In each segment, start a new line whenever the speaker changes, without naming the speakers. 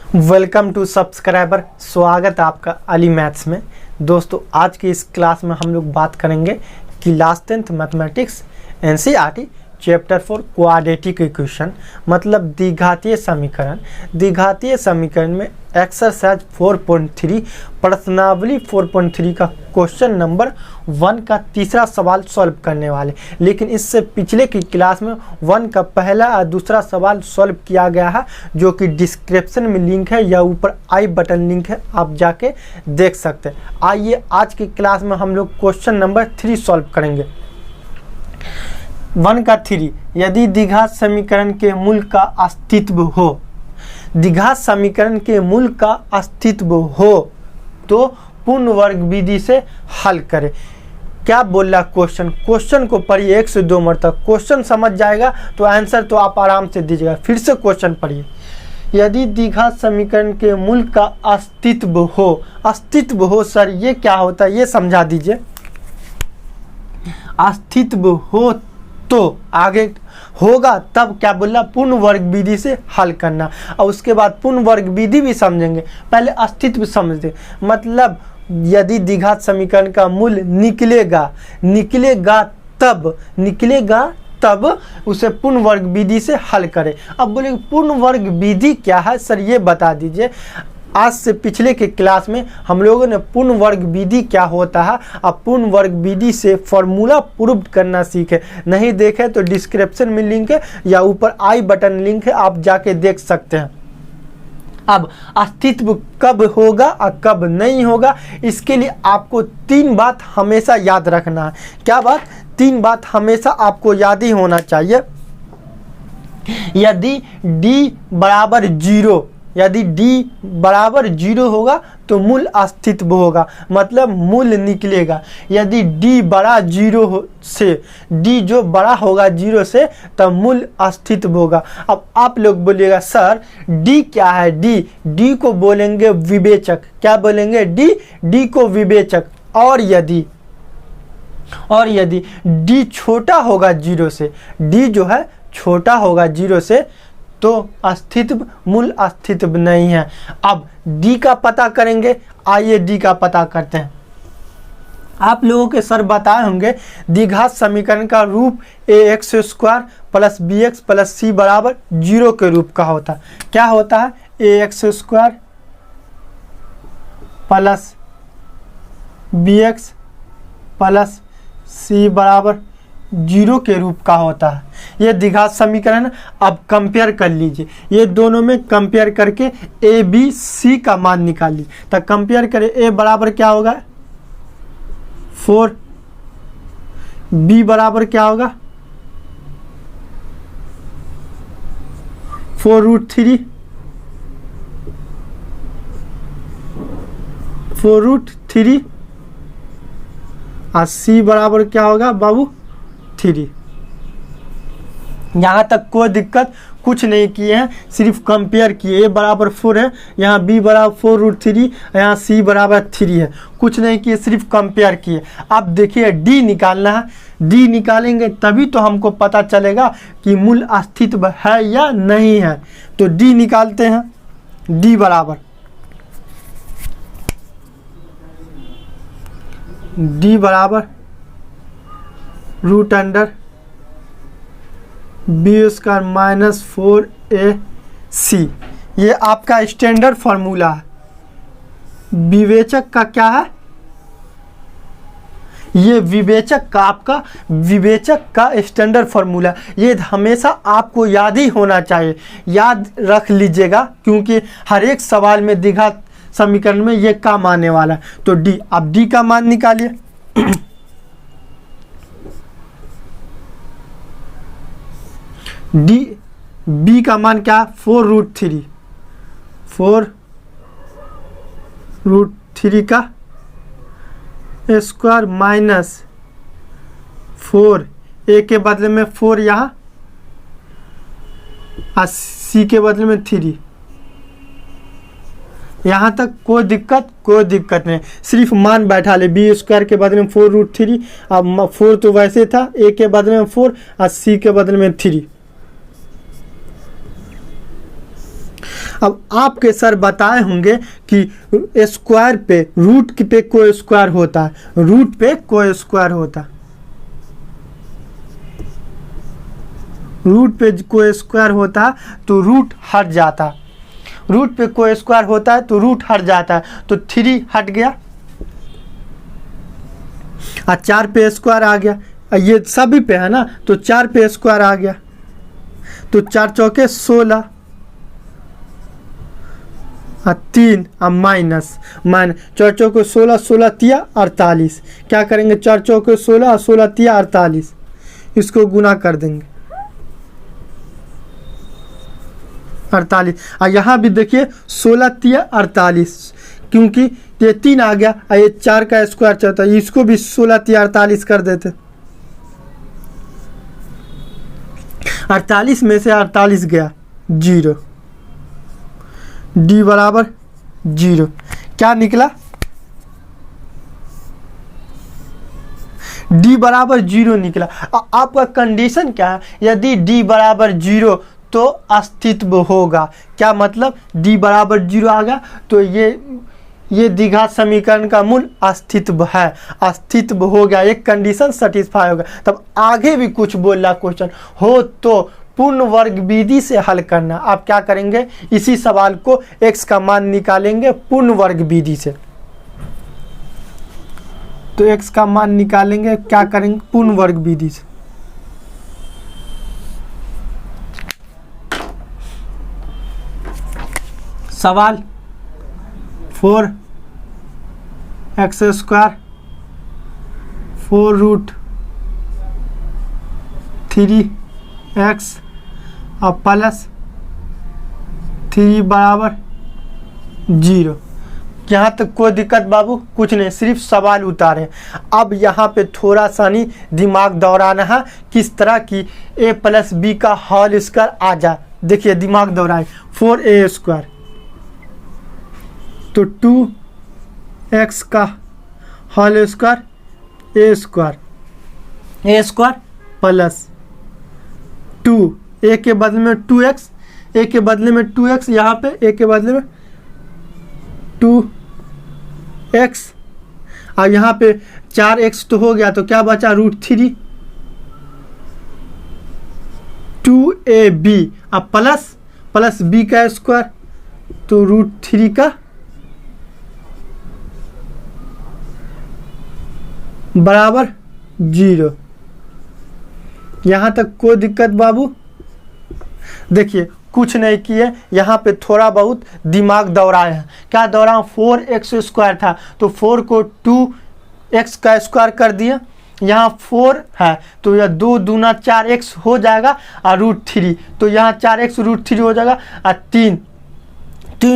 Welcome to subscriber. स्वागत है आपका अली मैथ्स में। दोस्तों आज की इस क्लास में हम लोग बात करेंगे class 10th mathematics NCERT chapter 4 quadratic equation मतलब द्विघातीय समीकरण। द्विघातीय समीकरण में एक्सरसाइज 4.3 प्रश्नावली 4.3 का क्वेश्चन नंबर 1 का तीसरा सवाल सॉल्व करने वाले। लेकिन इससे पिछले की क्लास में 1 का पहला और दूसरा सवाल सॉल्व किया गया है, जो कि डिस्क्रिप्शन में लिंक है या ऊपर आई बटन लिंक है, आप जाके देख सकते हैं। आइए आज की क्लास में हम लोग क्वेश्चन नंबर 3 सॉल्व करेंगे। 1 का 3, यदि द्विघात समीकरण के मूल का अस्तित्व हो, द्विघात समीकरण के मूल का अस्तित्व हो तो पूर्ण वर्ग विधि से हल करें। क्या बोल रहा क्वेश्चन को पढ़िए 1 से 2 मरतब। क्वेश्चन समझ जाएगा तो आंसर तो आप आराम से दीजिएगा। फिर से क्वेश्चन पढ़िए। यदि द्विघात समीकरण के मूल का अस्तित्व हो सर ये क्या होता है ये समझा दीजिए। अस्तित्व हो तो आगे होगा तब क्या बोला, पूर्ण वर्ग विधि से हल करना। और उसके बाद पूर्ण वर्ग विधि भी समझेंगे, पहले अस्तित्व समझते। मतलब यदि द्विघात समीकरण का मूल निकलेगा तब उसे पूर्ण वर्ग विधि से हल करें। अब बोले पूर्ण वर्ग विधि क्या है सर ये बता दीजिए। आज से पिछले के क्लास में हम लोगों ने पूर्ण वर्ग विधि क्या होता है अब पूर्ण वर्ग विधि से फॉर्मूला प्रूव करना सीखे। नहीं देखे तो डिस्क्रिप्शन में लिंक है या ऊपर आई बटन लिंक है, आप जाके देख सकते हैं। अब अस्तित्व कब होगा और कब नहीं होगा, इसके लिए आपको 3 बात हमेशा याद रखना है। क्या बात? 3 बात हमेशा आपको याद ही होना चाहिए। यदि d बराबर 0 होगा तो मूल अस्तित्व होगा, मतलब मूल निकलेगा। यदि d बड़ा 0 से, d जो बड़ा होगा 0 से तब मूल अस्तित्व होगा। अब आप लोग बोलिएगा सर d क्या है? d को बोलेंगे विवेचक। क्या बोलेंगे? d को विवेचक। और यदि d छोटा होगा 0 से, d जो है छोटा होगा 0 से तो मूल अस्तित्व नहीं है। अब d का पता करेंगे। आइए d का पता करते हैं। आप लोगों के सर बताए होंगे द्विघात समीकरण का रूप ax² plus bx plus c बराबर 0 के रूप का होता है। क्या होता है? ax² plus bx plus c बराबर 0 के रूप का होता है। ये द्विघात समीकरण। अब कंपेयर कर लीजिए, ये दोनों में कंपेयर करके a b c का मान निकालिए। तो कंपेयर करें, a बराबर क्या होगा 4, b बराबर क्या होगा 4√3, 4√3 और c बराबर क्या होगा बाबू 3। यहाँ तक कोई दिक्कत कुछ नहीं किए हैं, सिर्फ कंपेयर किए। a बराबर 4 है, यहाँ b बराबर 4√3, यहाँ c बराबर 3 है। कुछ नहीं किए, सिर्फ कंपेयर किए। अब देखिए d निकालना है। d निकालेंगे तभी तो हमको पता चलेगा कि मूल अस्तित्व है या नहीं है। तो d निकालते हैं। d बराबर √√b² माइनस 4ac। ये आपका स्टैंडर्ड फॉर्मूला है। विवेचक का क्या है? ये विवेचक का स्टैंडर्ड फॉर्मूला। ये हमेशा आपको याद ही होना चाहिए, याद रख लीजिएगा, क्योंकि हर एक सवाल में द्विघात समीकरण में ये काम आने वाला है। तो d, अब d का मान निकालिए। b का मान क्या? 4√3 का स्क्वायर माइनस 4, a के बदले में 4 यहाँ और c के बदले में 3। यहाँ तक कोई दिक्कत नहीं, सिर्फ मान बैठा ले। b² के बदले में 4√3, अब 4 तो वैसे था, a के बदले में 4 और c के बदले में 3। अब आपके सर बताए होंगे कि स्क्वायर पे रूट पे कोई स्क्वायर होता है, रूट पे कोई स्क्वायर होता है, रूट पे कोई स्क्वायर होता है तो रूट हट जाता है, रूट पे कोई स्क्वायर होता है तो रूट हट जाता है, तो 3 हट गया और 4 पे स्क्वायर आ गया, ये सभी पे है ना, तो 4 पे स्क्वायर आ गया, तो 4 चौके 16 और 3 और माइनस 4 चौके 16, 16 तिया 48, क्या करेंगे 4 चौके 16 और 16 तिया 48, इसको गुना कर देंगे 48, और यहाँ भी देखिए 16 तिया 48, क्योंकि ये 3 आ गया और ये 4 का स्क्वायर चाहता है, इसको भी 16 तिया 48 कर देते, 48 में से 48 गया 0, d बराबर 0, क्या निकला d बराबर 0 निकला। आपका कंडीशन क्या है, यदि d बराबर 0 तो अस्तित्व होगा, क्या मतलब d बराबर 0 आ गया तो ये द्विघात समीकरण का मूल अस्तित्व है, अस्तित्व हो गया, एक कंडीशन सेटिस्फाई हो गया, तब आगे भी कुछ बोल रहा क्वेश्चन हो तो पूर्ण वर्ग विधि से हल करना। आप क्या करेंगे, इसी सवाल को x का मान निकालेंगे पूर्ण वर्ग विधि से, तो x का मान निकालेंगे, क्या करेंगे पूर्ण वर्ग विधि से, सवाल 4x स्क्वायर 4 रूट 3x और प्लस 3 बराबर 0। यहाँ तक कोई दिक्कत बाबू कुछ नहीं, सिर्फ सवाल उतारे। अब यहाँ पे थोड़ा सा नहीं दिमाग दौड़ाना है, किस तरह की a प्लस बी का होल स्क्वायर आ जाए। देखिए दिमाग दौड़ाए, 4a स्क्वायर तो 2x का whole square a square plus 2 a के बदले में 2x, a के बदले में 2x, यहाँ पे a के बदले में 2x और यहाँ पे 4x तो हो गया, तो क्या बचा √3 2ab अब प्लस b का स्क्वायर तो √3 का बराबर 0। यहाँ तक कोई दिक्कत बाबू? देखिए कुछ नहीं किए, यहाँ पे थोड़ा बहुत दिमाग दौड़ाए हैं। क्या दौड़ाऊँ, 4x स्क्वायर था तो 4 को 2x का स्क्वायर कर दिए, यहाँ 4 है तो यह 2 दूना 4x हो जाएगा और √3, तो यहाँ 4x √3 हो जाएगा और 3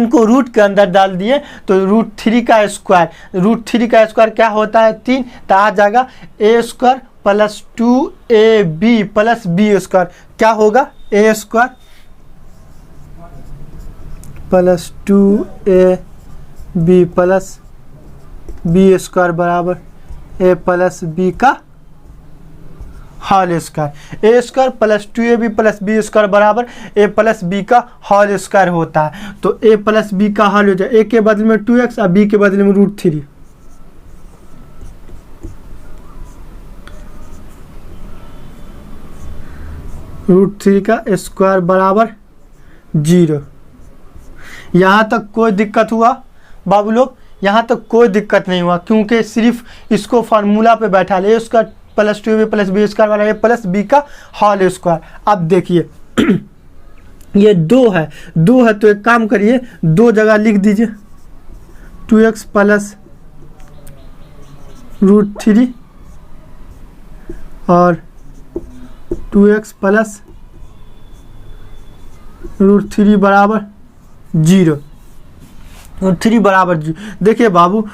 को रूट के अंदर डाल दिए तो √3 का स्क्वायर क्या होता है 3, तो आ जाएगा a square plus 2ab plus b square, क्या होगा a square plus 2ab plus b square बराबर a प्लस b का whole square. a square plus 2ab plus b square बराबर a प्लस b का होल स्क्वायर होता है, तो a plus b का होल हो जाए, a के बदले में 2x और b के बदले में √3, √3 का स्क्वायर बराबर 0। यहाँ तक कोई दिक्कत हुआ बाबू लोग? यहाँ तक कोई दिक्कत नहीं हुआ, क्योंकि सिर्फ इसको फार्मूला पे बैठा ले, उसका plus 2ab plus b square बराबर a प्लस b का होल स्क्वायर। अब देखिए ये 2 है तो एक काम करिए 2 जगह लिख दीजिए, 2x प्लस √3 और 2x प्लस √3 बराबर 0, √3 बराबर 0। देखिए बाबू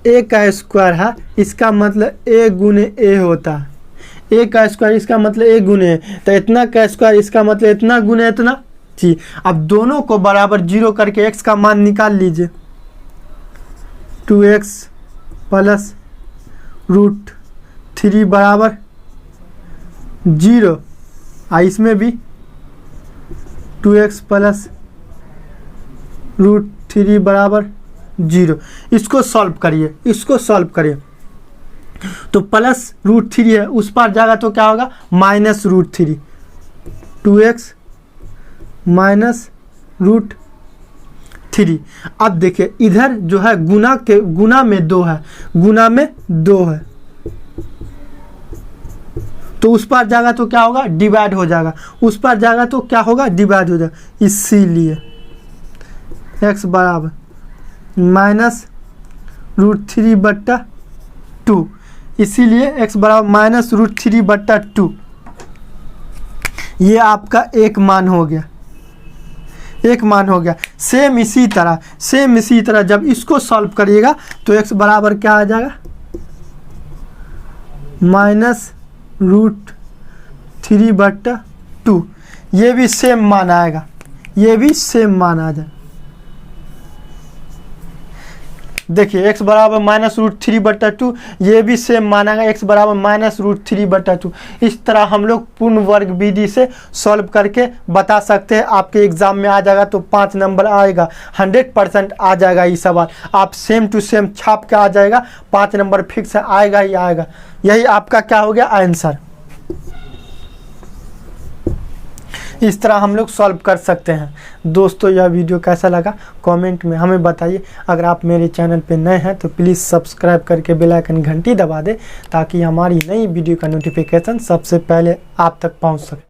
a का स्क्वायर है, इसका मतलब a गुने a होता है, a का स्क्वायर इसका मतलब a गुने, तो इतना का स्क्वायर इसका मतलब इतना गुने इतना। जी, अब दोनों को बराबर 0 करके x का मान निकाल लीजिए, 2x प्लस √3 बराबर 0, इसमें भी 2x प्लस √3 बराबर 0। इसको सॉल्व करिए, इसको सॉल्व करिए तो प्लस √3 है, उस पर जाएगा तो क्या होगा -√3, 2x माइनस √3। अब देखिए इधर जो है गुना में 2 है, गुना में 2 है तो उस पर जाएगा तो क्या होगा डिवाइड हो जाएगा, उस पर जाएगा तो क्या होगा डिवाइड हो जाएगा। इसीलिए x बराबर -√3/2, इसीलिए x बराबर -√3/2। ये आपका एक मान हो गया, एक मान हो गया। सेम इसी तरह जब इसको सॉल्व करिएगा तो x बराबर क्या आ जाएगा -√3/2। ये भी सेम मान आएगा, ये भी सेम मान आ जाएगा। देखिए x बराबर -√3/2, ये भी सेम माना गया x बराबर -√3/2। इस तरह हम लोग पूर्ण वर्ग विधि से सॉल्व करके बता सकते हैं। आपके एग्जाम में आ जाएगा तो 5 नंबर आएगा, 100% आ जाएगा ये सवाल। आप सेम टू सेम छाप के आ जाएगा, 5 नंबर फिक्स आएगा ही आएगा। यही आपका क्या हो गया आंसर। इस तरह हम लोग सॉल्व कर सकते हैं। दोस्तों यह वीडियो कैसा लगा कमेंट में हमें बताइए। अगर आप मेरे चैनल पे नए हैं तो प्लीज़ सब्सक्राइब करके बेल आइकन घंटी दबा दें ताकि हमारी नई वीडियो का नोटिफिकेशन सबसे पहले आप तक पहुंच सके।